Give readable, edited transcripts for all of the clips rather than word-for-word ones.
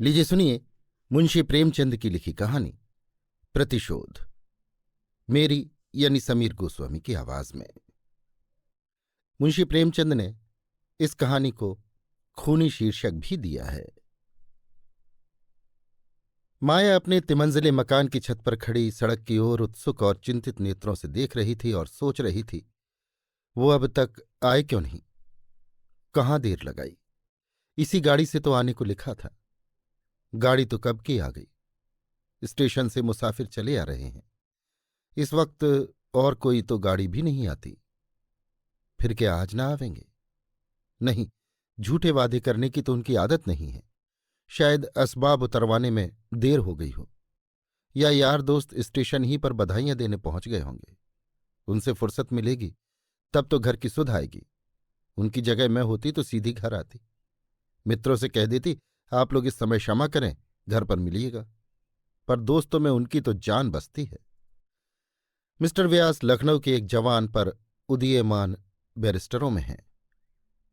लीजिए सुनिए मुंशी प्रेमचंद की लिखी कहानी प्रतिशोध, मेरी यानी समीर गोस्वामी की आवाज में। मुंशी प्रेमचंद ने इस कहानी को खूनी शीर्षक भी दिया है। माया अपने तिमंजिले मकान की छत पर खड़ी सड़क की ओर उत्सुक और चिंतित नेत्रों से देख रही थी और सोच रही थी, वो अब तक आए क्यों नहीं, कहाँ देर लगाई। इसी गाड़ी से तो आने को लिखा था। गाड़ी तो कब की आ गई, स्टेशन से मुसाफिर चले आ रहे हैं। इस वक्त और कोई तो गाड़ी भी नहीं आती। फिर क्या आज ना आवेंगे? नहीं, झूठे वादे करने की तो उनकी आदत नहीं है। शायद असबाब उतरवाने में देर हो गई हो, या यार दोस्त स्टेशन ही पर बधाइयां देने पहुंच गए होंगे। उनसे फुर्सत मिलेगी तब तो घर की सुध आएगी। उनकी जगह मैं होती तो सीधी घर आती, मित्रों से कह देती आप लोग इस समय क्षमा करें, घर पर मिलिएगा। पर दोस्तों में उनकी तो जान बसती है। मिस्टर व्यास लखनऊ के एक जवान पर उदीयमान बैरिस्टरों में हैं।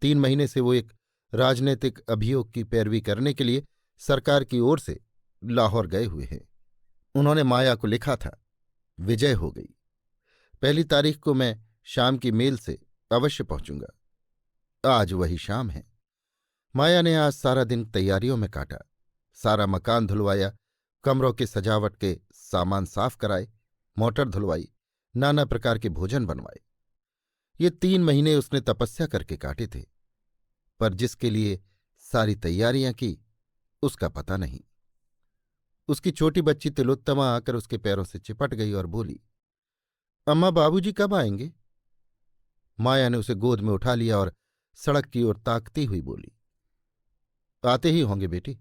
3 महीने से वो एक राजनीतिक अभियोग की पैरवी करने के लिए सरकार की ओर से लाहौर गए हुए हैं। उन्होंने माया को लिखा था, विजय हो गई। 1 तारीख को मैं शाम की मेल से अवश्य पहुंचूंगा। आज वही शाम है। माया ने आज सारा दिन तैयारियों में काटा। सारा मकान धुलवाया, कमरों के सजावट के सामान साफ कराए, मोटर धुलवाई, नाना प्रकार के भोजन बनवाए। ये 3 महीने उसने तपस्या करके काटे थे, पर जिसके लिए सारी तैयारियां की उसका पता नहीं। उसकी छोटी बच्ची तिलोत्तमा आकर उसके पैरों से चिपट गई और बोली, अम्मा बाबूजी कब आएंगे? माया ने उसे गोद में उठा लिया और सड़क की ओर ताकती हुई बोली, आते ही होंगे बेटी,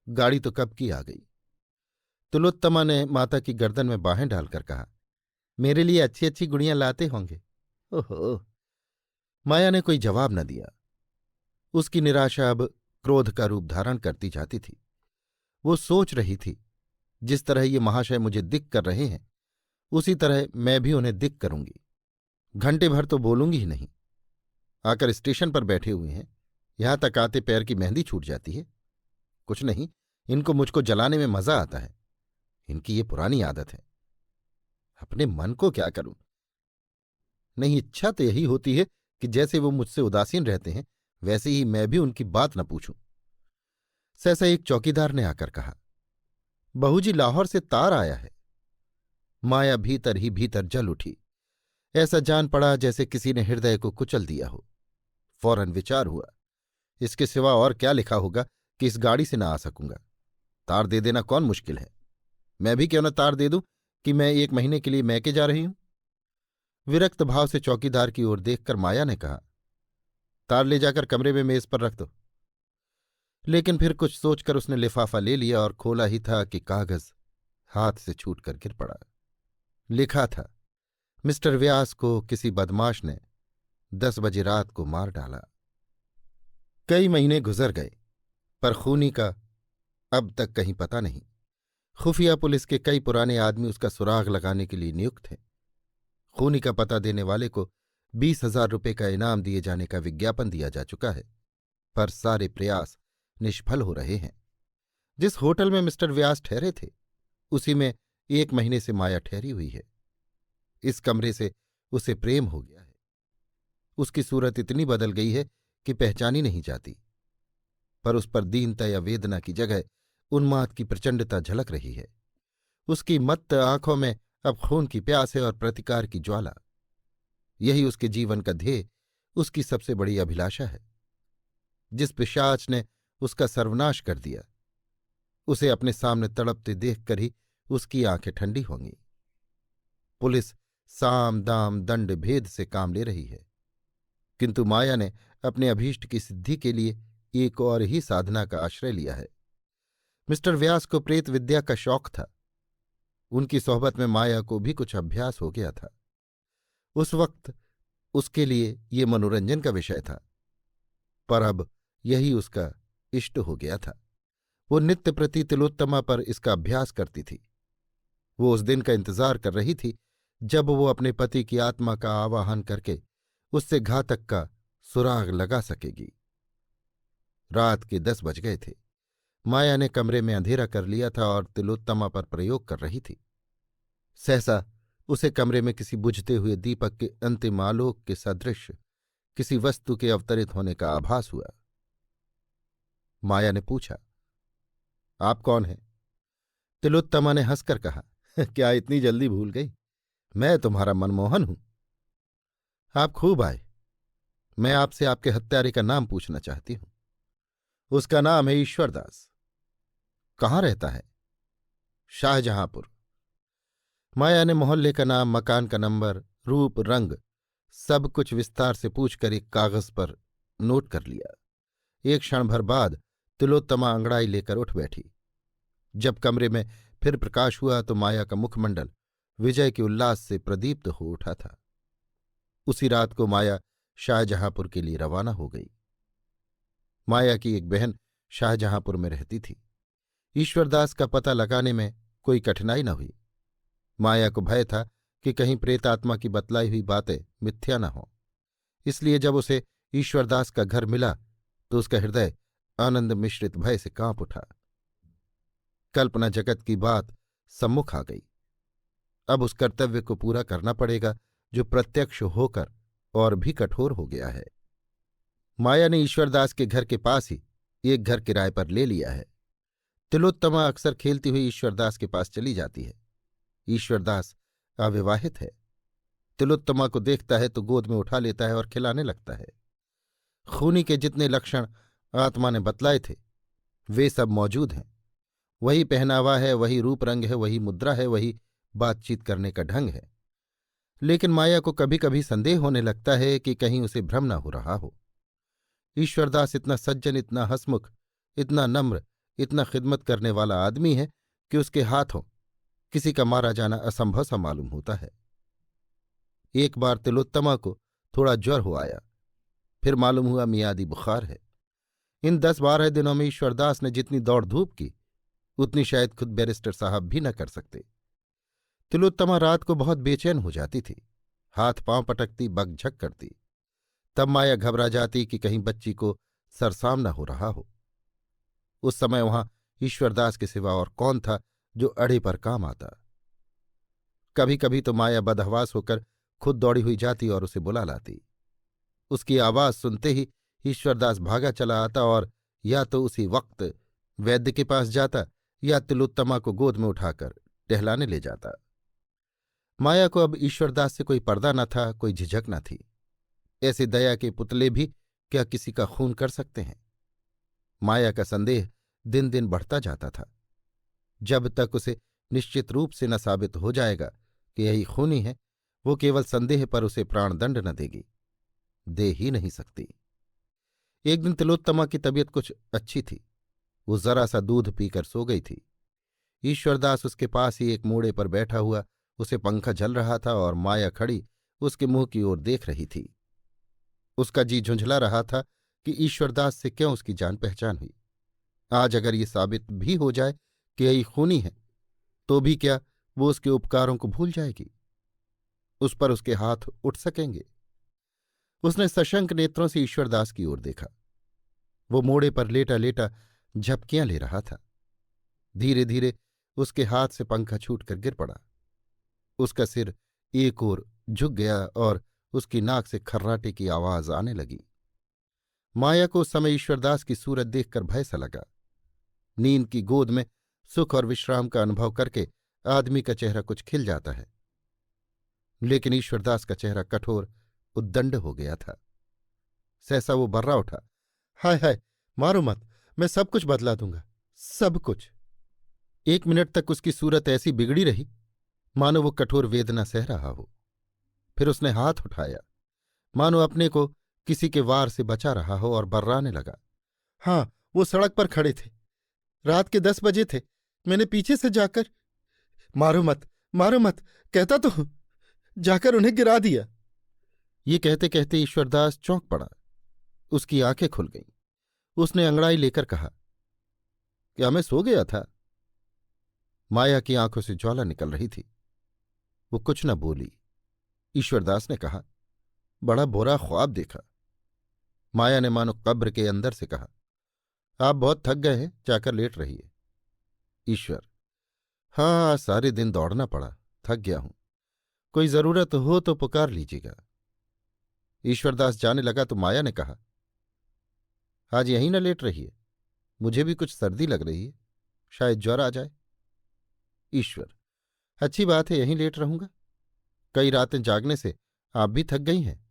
गाड़ी तो कब की आ गई। तिलोत्तमा ने माता की गर्दन में बाहें डालकर कहा, मेरे लिए अच्छी अच्छी गुड़ियां लाते होंगे। ओहो। माया ने कोई जवाब न दिया। उसकी निराशा अब क्रोध का रूप धारण करती जाती थी। वो सोच रही थी, जिस तरह ये महाशय मुझे दिक कर रहे हैं उसी तरह मैं भी उन्हें दिक करूंगी। घंटे भर तो बोलूंगी ही नहीं। आकर स्टेशन पर बैठे हुए हैं, यहां तक आते पैर की मेहंदी छूट जाती है। कुछ नहीं, इनको मुझको जलाने में मजा आता है। इनकी ये पुरानी आदत है। अपने मन को क्या करूं? नहीं, इच्छा तो यही होती है कि जैसे वो मुझसे उदासीन रहते हैं वैसे ही मैं भी उनकी बात न पूछूं। सहसा एक चौकीदार ने आकर कहा, बहूजी लाहौर से तार आया है। माया भीतर ही भीतर जल उठी। ऐसा जान पड़ा जैसे किसी ने हृदय को कुचल दिया हो। फौरन विचार हुआ, इसके सिवा और क्या लिखा होगा कि इस गाड़ी से ना आ सकूंगा। तार दे देना कौन मुश्किल है। मैं भी क्यों न तार दे दूं कि मैं 1 महीने के लिए मैके जा रही हूं। विरक्त भाव से चौकीदार की ओर देखकर माया ने कहा, तार ले जाकर कमरे में मेज पर रख दो। लेकिन फिर कुछ सोचकर उसने लिफाफा ले लिया और खोला ही था कि कागज हाथ से छूटकर गिर पड़ा। लिखा था, मिस्टर व्यास को किसी बदमाश ने 10 बजे रात को मार डाला। कई महीने गुजर गए, पर खूनी का अब तक कहीं पता नहीं। खुफिया पुलिस के कई पुराने आदमी उसका सुराग लगाने के लिए नियुक्त हैं। खूनी का पता देने वाले को 20,000 रुपये का इनाम दिए जाने का विज्ञापन दिया जा चुका है, पर सारे प्रयास निष्फल हो रहे हैं। जिस होटल में मिस्टर व्यास ठहरे थे उसी में 1 महीने से माया ठहरी हुई है। इस कमरे से उसे प्रेम हो गया है। उसकी सूरत इतनी बदल गई है कि पहचानी नहीं जाती, पर उस पर दीनता या वेदना की जगह उन्माद की प्रचंडता झलक रही है। उसकी मत्त आंखों में अब खून की प्यास है और प्रतिकार की ज्वाला। यही उसके जीवन का ध्येय, उसकी सबसे बड़ी अभिलाषा है। जिस पिशाच ने उसका सर्वनाश कर दिया उसे अपने सामने तड़पते देखकर ही उसकी आंखें ठंडी होंगी। पुलिस साम दाम दंड भेद से काम ले रही है, किंतु माया ने अपने अभीष्ट की सिद्धि के लिए एक और ही साधना का आश्रय लिया है। मिस्टर व्यास को प्रेत विद्या का शौक था। उनकी सोहबत में माया को भी कुछ अभ्यास हो गया था। उस वक्त उसके लिए ये मनोरंजन का विषय था, पर अब यही उसका इष्ट हो गया था। वो नित्य प्रति तिलोत्तमा पर इसका अभ्यास करती थी। वो उस दिन का इंतजार कर रही थी जब वो अपने पति की आत्मा का आवाहन करके उससे घातक का सुराग लगा सकेगी। रात के 10 बज गए थे। माया ने कमरे में अंधेरा कर लिया था और तिलोत्तमा पर प्रयोग कर रही थी। सहसा उसे कमरे में किसी बुझते हुए दीपक के अंतिम आलोक के सदृश किसी वस्तु के अवतरित होने का आभास हुआ। माया ने पूछा, आप कौन हैं? तिलोत्तमा ने हंसकर कहा, क्या इतनी जल्दी भूल गई? मैं तुम्हारा मनमोहन हूं। आप खूब आए। मैं आपसे आपके हत्यारे का नाम पूछना चाहती हूं। उसका नाम है ईश्वरदास। कहाँ रहता है? शाहजहांपुर। माया ने मोहल्ले का नाम, मकान का नंबर, रूप, रंग सब कुछ विस्तार से पूछकर एक कागज पर नोट कर लिया। एक क्षण भर बाद तिलोत्तमा अंगड़ाई लेकर उठ बैठी। जब कमरे में फिर प्रकाश हुआ तो माया का मुखमंडल विजय के उल्लास से प्रदीप्त हो उठा था। उसी रात को माया शाहजहांपुर के लिए रवाना हो गई। माया की एक बहन शाहजहांपुर में रहती थी। ईश्वरदास का पता लगाने में कोई कठिनाई न हुई। माया को भय था कि कहीं प्रेतात्मा की बतलाई हुई बातें मिथ्या न हों। इसलिए जब उसे ईश्वरदास का घर मिला तो उसका हृदय आनंद मिश्रित भय से कांप उठा। कल्पना जगत की बात सम्मुख आ गई। अब उस कर्तव्य को पूरा करना पड़ेगा जो प्रत्यक्ष होकर और भी कठोर हो गया है। माया ने ईश्वरदास के घर के पास ही एक घर किराए पर ले लिया है। तिलोत्तमा अक्सर खेलती हुई ईश्वरदास के पास चली जाती है। ईश्वरदास अविवाहित है। तिलोत्तमा को देखता है तो गोद में उठा लेता है और खिलाने लगता है। खूनी के जितने लक्षण आत्मा ने बतलाए थे वे सब मौजूद हैं। वही पहनावा है, वही रूप रंग है, वही मुद्रा है, वही बातचीत करने का ढंग है। लेकिन माया को कभी कभी संदेह होने लगता है कि कहीं उसे भ्रम न हो रहा हो। ईश्वरदास इतना सज्जन, इतना हंसमुख, इतना नम्र, इतना खिदमत करने वाला आदमी है कि उसके हाथों किसी का मारा जाना असंभव सा मालूम होता है। एक बार तिलोत्तमा को थोड़ा ज्वर हो आया, फिर मालूम हुआ मियादी बुखार है। इन 10-12 दिनों में ईश्वरदास ने जितनी दौड़ धूप की उतनी शायद खुद बैरिस्टर साहब भी न कर सकते। तिलोत्तमा रात को बहुत बेचैन हो जाती थी, हाथ पांव पटकती, बकझक करती। तब माया घबरा जाती कि कहीं बच्ची को सरसाम न हो रहा हो। उस समय वहां ईश्वरदास के सिवा और कौन था जो अड़े पर काम आता। कभी कभी तो माया बदहवास होकर खुद दौड़ी हुई जाती और उसे बुला लाती। उसकी आवाज सुनते ही ईश्वरदास भागा चला आता और या तो उसी वक्त वैद्य के पास जाता या तिलोत्तमा को गोद में उठाकर टहलाने ले जाता। माया को अब ईश्वरदास से कोई पर्दा न था, कोई झिझक न थी। ऐसे दया के पुतले भी क्या किसी का खून कर सकते हैं? माया का संदेह दिन दिन बढ़ता जाता था। जब तक उसे निश्चित रूप से न साबित हो जाएगा कि यही खूनी है, वो केवल संदेह पर उसे प्राणदंड न देगी, दे ही नहीं सकती। एक दिन तिलोत्तमा की तबीयत कुछ अच्छी थी। वो जरा सा दूध पीकर सो गई थी। ईश्वरदास उसके पास ही एक मोड़े पर बैठा हुआ, उसे पंखा झल रहा था और माया खड़ी उसके मुंह की ओर देख रही थी। उसका जी झुंझला रहा था कि ईश्वरदास से क्यों उसकी जान पहचान हुई। आज अगर ये साबित भी हो जाए कि यही खूनी है तो भी क्या वो उसके उपकारों को भूल जाएगी? उस पर उसके हाथ उठ सकेंगे? उसने सशंक नेत्रों से ईश्वरदास की ओर देखा। वो मोड़े पर लेटा लेटा झपकियां ले रहा था। धीरे धीरे उसके हाथ से पंखा छूटकर गिर पड़ा। उसका सिर एक ओर झुक गया और उसकी नाक से खर्राटे की आवाज आने लगी। माया को उस समय ईश्वरदास की सूरत देखकर भय सा लगा। नींद की गोद में सुख और विश्राम का अनुभव करके आदमी का चेहरा कुछ खिल जाता है, लेकिन ईश्वरदास का चेहरा कठोर उद्दंड हो गया था। सहसा वो बर्रा उठा, हाय हाय, मारो मत, मैं सब कुछ बदला दूंगा, सब कुछ। 1 मिनट तक उसकी सूरत ऐसी बिगड़ी रही मानो वो कठोर वेदना सह रहा हो। फिर उसने हाथ उठाया मानो अपने को किसी के वार से बचा रहा हो और बर्राने लगा, हाँ, वो सड़क पर खड़े थे, रात के 10 बजे थे। मैंने पीछे से जाकर, मारो मत, मारो मत कहता तो हूं, जाकर उन्हें गिरा दिया। ये कहते कहते ईश्वरदास चौंक पड़ा। उसकी आंखें खुल गईं। उसने अंगड़ाई लेकर कहा, क्या मैं सो गया था? माया की आंखों से ज्वाला निकल रही थी। वो कुछ न बोली। ईश्वरदास ने कहा, बड़ा बुरा ख्वाब देखा। माया ने मानो कब्र के अंदर से कहा, आप बहुत थक गए हैं, जाकर लेट रहिए। ईश्वर: हाँ, आज सारे दिन दौड़ना पड़ा, थक गया हूं। कोई जरूरत हो तो पुकार लीजिएगा। ईश्वरदास जाने लगा तो माया ने कहा, आज यहीं न लेट रहिए, मुझे भी कुछ सर्दी लग रही है, शायद ज्वर आ जाए। ईश्वर: अच्छी बात है, यहीं लेट रहूंगा। कई रातें जागने से आप भी थक गई हैं।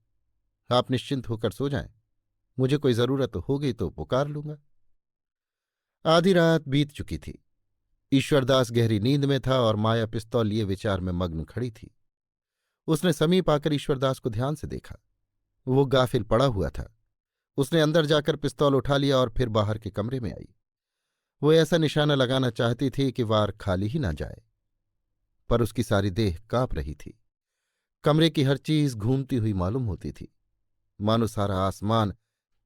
आप निश्चिंत होकर सो जाएं, मुझे कोई जरूरत होगी तो पुकार लूंगा। आधी रात बीत चुकी थी। ईश्वरदास गहरी नींद में था और माया पिस्तौल लिए विचार में मग्न खड़ी थी। उसने समीप आकर ईश्वरदास को ध्यान से देखा। वो गाफिल पड़ा हुआ था। उसने अंदर जाकर पिस्तौल उठा लिया और फिर बाहर के कमरे में आई। वो ऐसा निशाना लगाना चाहती थी कि वार खाली ही ना जाए, पर उसकी सारी देह कांप रही थी। कमरे की हर चीज घूमती हुई मालूम होती थी, मानो सारा आसमान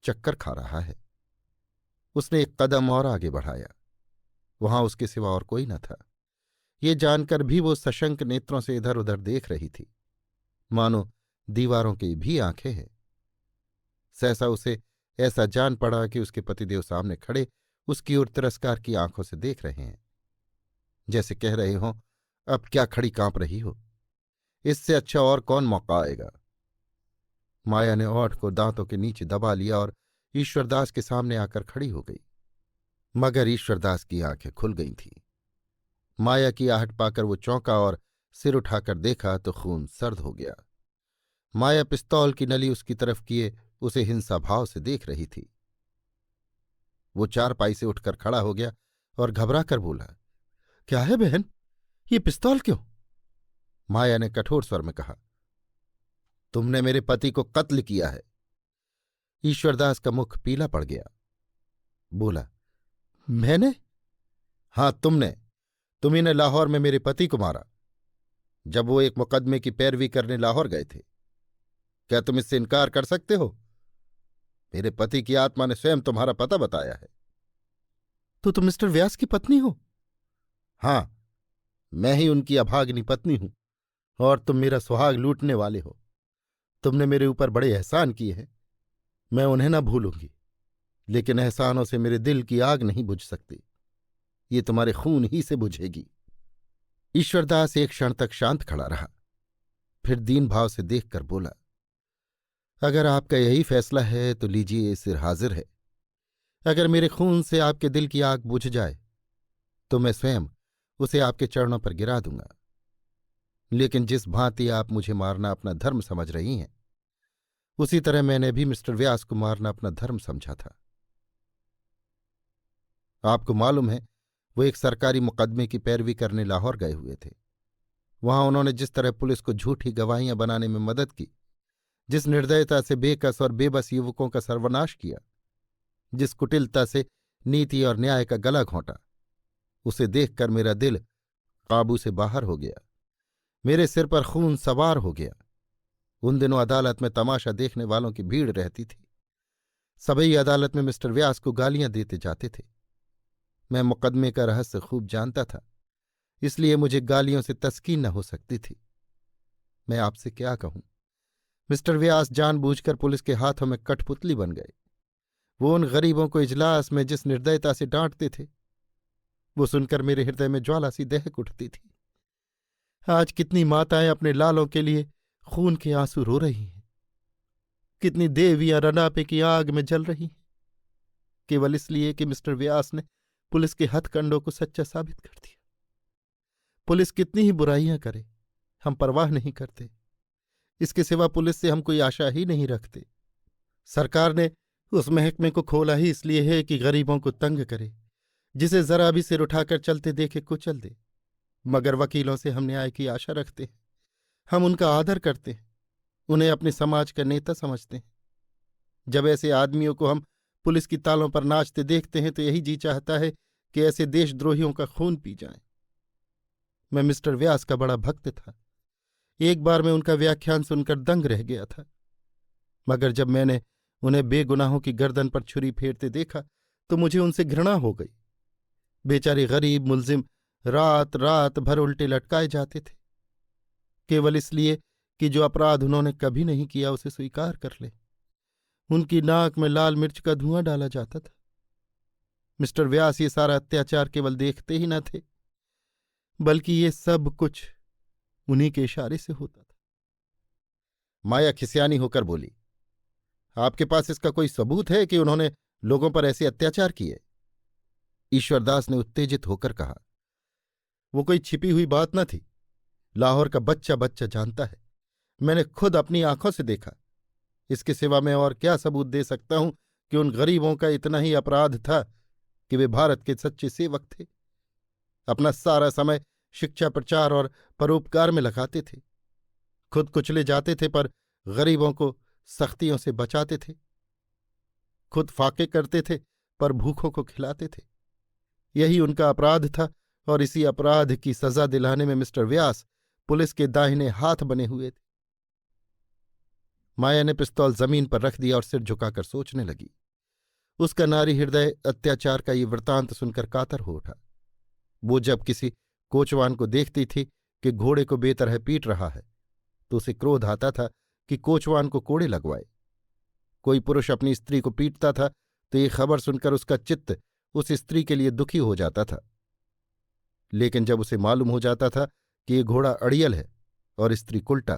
चक्कर खा रहा है। उसने एक कदम और आगे बढ़ाया। वहां उसके सिवा और कोई न था। ये जानकर भी वो सशंक नेत्रों से इधर उधर देख रही थी, मानो दीवारों की भी आंखें हैं। सहसा उसे ऐसा जान पड़ा कि उसके पतिदेव सामने खड़े उसकी ओर तिरस्कार की आंखों से देख रहे हैं, जैसे कह रहे हों, अब क्या खड़ी कांप रही हो, इससे अच्छा और कौन मौका आएगा। माया ने ओठ को दांतों के नीचे दबा लिया और ईश्वरदास के सामने आकर खड़ी हो गई। मगर ईश्वरदास की आंखें खुल गई थीं। माया की आहट पाकर वो चौंका और सिर उठाकर देखा तो खून सर्द हो गया। माया पिस्तौल की नली उसकी तरफ किए उसे हिंसा भाव से देख रही थी। वो चारपाई से उठकर खड़ा हो गया और घबरा कर बोला, क्या है बहन, ये पिस्तौल क्यों? माया ने कठोर स्वर में कहा, तुमने मेरे पति को कत्ल किया है। ईश्वरदास का मुख पीला पड़ गया। बोला, मैंने? हाँ, तुम्ही ने लाहौर में मेरे पति को मारा, जब वो एक मुकदमे की पैरवी करने लाहौर गए थे। क्या तुम इससे इनकार कर सकते हो? मेरे पति की आत्मा ने स्वयं तुम्हारा पता बताया है। तो तुम मिस्टर व्यास की पत्नी हो? हाँ, मैं ही उनकी अभागिनी पत्नी हूं, और तुम मेरा सुहाग लूटने वाले हो। तुमने मेरे ऊपर बड़े एहसान किए हैं, मैं उन्हें ना भूलूंगी, लेकिन एहसानों से मेरे दिल की आग नहीं बुझ सकती, ये तुम्हारे खून ही से बुझेगी। ईश्वरदास एक क्षण तक शांत खड़ा रहा, फिर दीन भाव से देखकर बोला, अगर आपका यही फैसला है तो लीजिए, सिर हाजिर है। अगर मेरे खून से आपके दिल की आग बुझ जाए तो मैं स्वयं उसे आपके चरणों पर गिरा दूंगा। लेकिन जिस भांति आप मुझे मारना अपना धर्म समझ रही हैं, उसी तरह मैंने भी मिस्टर व्यास को मारना अपना धर्म समझा था। आपको मालूम है, वो एक सरकारी मुकदमे की पैरवी करने लाहौर गए हुए थे। वहां उन्होंने जिस तरह पुलिस को झूठी गवाहियां बनाने में मदद की, जिस निर्दयता से बेकस और बेबस युवकों का सर्वनाश किया, जिस कुटिलता से नीति और न्याय का गला घोंटा, उसे देखकर मेरा दिल काबू से बाहर हो गया। मेरे सिर पर खून सवार हो गया। उन दिनों अदालत में तमाशा देखने वालों की भीड़ रहती थी। सभी अदालत में मिस्टर व्यास को गालियां देते जाते थे। मैं मुकदमे का रहस्य खूब जानता था, इसलिए मुझे गालियों से तस्कीन न हो सकती थी। मैं आपसे क्या कहूं, मिस्टर व्यास जानबूझकर पुलिस के हाथों में कठपुतली बन गए। वो उन गरीबों को इजलास में जिस निर्दयता से डांटते थे, वो सुनकर मेरे हृदय में ज्वाला सी दहक उठती थी। आज कितनी माताएं अपने लालों के लिए खून के आंसू रो रही हैं, कितनी देवियां रनापे की आग में जल रही हैं, केवल इसलिए कि मिस्टर व्यास ने पुलिस के हथकंडों को सच्चा साबित कर दिया। पुलिस कितनी ही बुराइयां करे, हम परवाह नहीं करते। इसके सिवा पुलिस से हम कोई आशा ही नहीं रखते। सरकार ने उस महकमे को खोला ही इसलिए है कि गरीबों को तंग करे, जिसे जरा भी सिर उठाकर चलते देखे कुचल दे। मगर वकीलों से हम न्याय की आशा रखते हैं, हम उनका आदर करते हैं, उन्हें अपने समाज का नेता समझते हैं। जब ऐसे आदमियों को हम पुलिस की तालों पर नाचते देखते हैं तो यही जी चाहता है कि ऐसे देशद्रोहियों का खून पी जाएं। मैं मिस्टर व्यास का बड़ा भक्त था। एक बार मैं उनका व्याख्यान सुनकर दंग रह गया था, मगर जब मैंने उन्हें बेगुनाहों की गर्दन पर छुरी फेरते देखा तो मुझे उनसे घृणा हो गई। बेचारे गरीब मुल्जिम रात रात भर उल्टे लटकाए जाते थे, केवल इसलिए कि जो अपराध उन्होंने कभी नहीं किया उसे स्वीकार कर ले। उनकी नाक में लाल मिर्च का धुआं डाला जाता था। मिस्टर व्यास ये सारा अत्याचार केवल देखते ही न थे, बल्कि ये सब कुछ उन्हीं के इशारे से होता था। माया खिसियानी होकर बोली, आपके पास इसका कोई सबूत है कि उन्होंने लोगों पर ऐसे अत्याचार किए? ईश्वरदास ने उत्तेजित होकर कहा, वो कोई छिपी हुई बात न थी। लाहौर का बच्चा बच्चा जानता है, मैंने खुद अपनी आंखों से देखा। इसके सिवा मैं और क्या सबूत दे सकता हूं कि उन गरीबों का इतना ही अपराध था कि वे भारत के सच्चे सेवक थे, अपना सारा समय शिक्षा प्रचार और परोपकार में लगाते थे, खुद कुचले जाते थे पर गरीबों को सख्तियों से बचाते थे, खुद फाके करते थे पर भूखों को खिलाते थे। यही उनका अपराध था और इसी अपराध की सजा दिलाने में मिस्टर व्यास पुलिस के दाहिने हाथ बने हुए थे। माया ने पिस्तौल जमीन पर रख दिया और सिर झुकाकर सोचने लगी। उसका नारी हृदय अत्याचार का ये वृत्तांत सुनकर कातर हो उठा। वो जब किसी कोचवान को देखती थी कि घोड़े को बेतरह पीट रहा है तो उसे क्रोध आता था कि कोचवान को कोड़े लगवाए। कोई पुरुष अपनी स्त्री को पीटता था तो ये खबर सुनकर उसका चित्त उस स्त्री के लिए दुखी हो जाता था, लेकिन जब उसे मालूम हो जाता था कि ये घोड़ा अड़ियल है और स्त्री कुल्टा,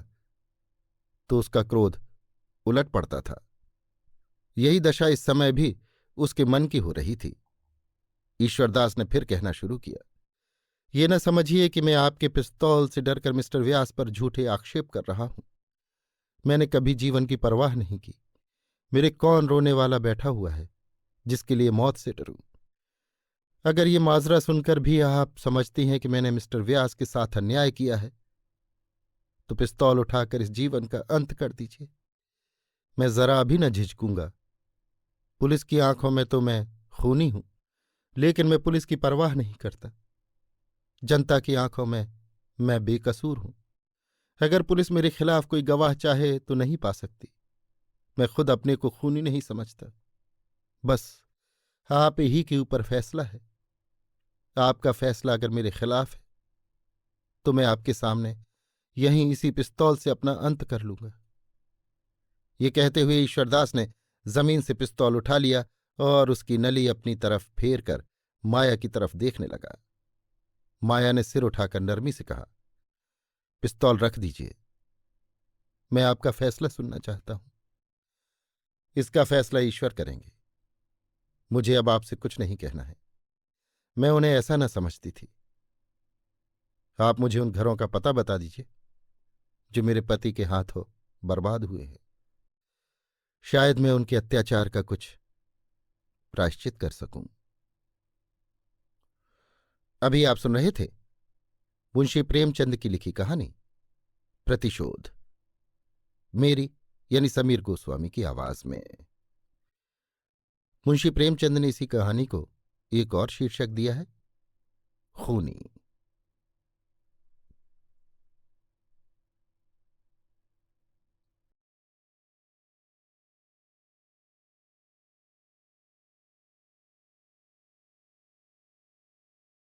तो उसका क्रोध उलट पड़ता था। यही दशा इस समय भी उसके मन की हो रही थी। ईश्वरदास ने फिर कहना शुरू किया, ये न समझिए कि मैं आपके पिस्तौल से डरकर मिस्टर व्यास पर झूठे आक्षेप कर रहा हूं। मैंने कभी जीवन की परवाह नहीं की। मेरे कौन रोने वाला बैठा हुआ है जिसके लिए मौत से डरूं? अगर ये माजरा सुनकर भी आप समझती हैं कि मैंने मिस्टर व्यास के साथ अन्याय किया है तो पिस्तौल उठाकर इस जीवन का अंत कर दीजिए। मैं जरा भी न झिझकूंगा। पुलिस की आंखों में तो मैं खूनी हूं, लेकिन मैं पुलिस की परवाह नहीं करता। जनता की आंखों में मैं बेकसूर हूं। अगर पुलिस मेरे खिलाफ कोई गवाह चाहे तो नहीं पा सकती। मैं खुद अपने को खूनी नहीं समझता। बस आप ही के ऊपर फैसला है। आपका फैसला अगर मेरे खिलाफ है तो मैं आपके सामने यहीं इसी पिस्तौल से अपना अंत कर लूंगा। ये कहते हुए ईश्वरदास ने जमीन से पिस्तौल उठा लिया और उसकी नली अपनी तरफ फेर कर माया की तरफ देखने लगा। माया ने सिर उठाकर नरमी से कहा, पिस्तौल रख दीजिए। मैं आपका फैसला सुनना चाहता हूं। इसका फैसला ईश्वर करेंगे। मुझे अब आपसे कुछ नहीं कहना है। मैं उन्हें ऐसा न समझती थी। आप मुझे उन घरों का पता बता दीजिए जो मेरे पति के हाथों बर्बाद हुए हैं। शायद मैं उनके अत्याचार का कुछ प्रायश्चित कर सकूं। अभी आप सुन रहे थे मुंशी प्रेमचंद की लिखी कहानी प्रतिशोध, मेरी यानी समीर गोस्वामी की आवाज में। मुंशी प्रेमचंद ने इसी कहानी को एक और शीर्षक दिया है, खूनी।